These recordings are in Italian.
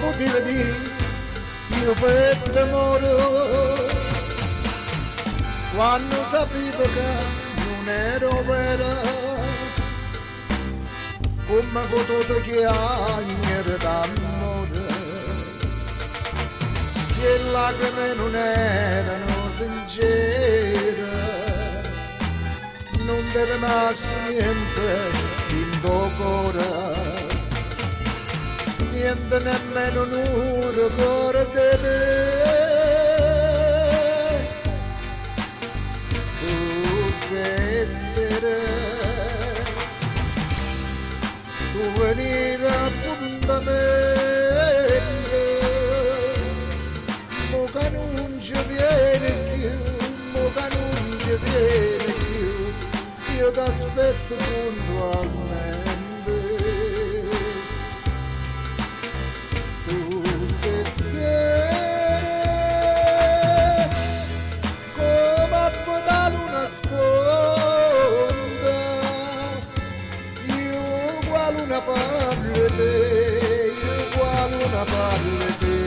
potevo dire io per t'amore quando sapevo che non ero vera come potuto chiamare d'amore che lacrime non erano sincere non ti è rimasto niente in tuo cuore niente nemmeno un ricordo di me tutte essere tu venivi appuntamento mo che non ci viene più mo che non ci viene più io ti aspetto puntualmente una parla te, uguale una parla te,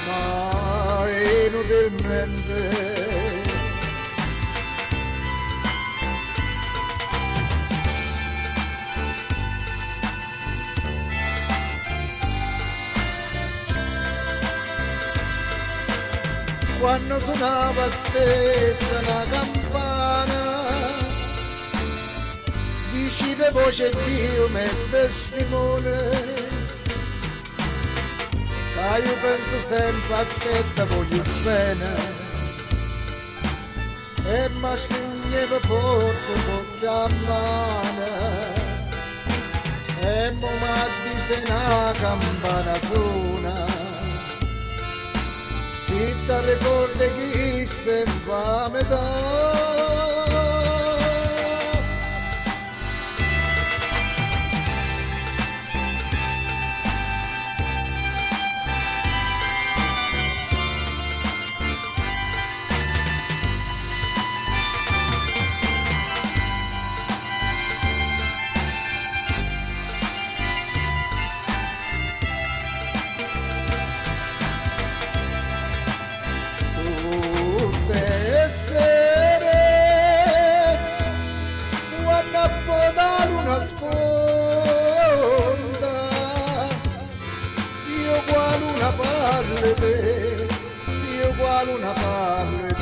ma inutilmente. Quando suonava stessa la campana dice voce Dio me testimone ma io penso sempre a te ti voglio bene e mi segnava porto a mano e mo mi dice una campana suona si ti ricordi chi stai a metà sponda io uguale una parla te io uguale una parla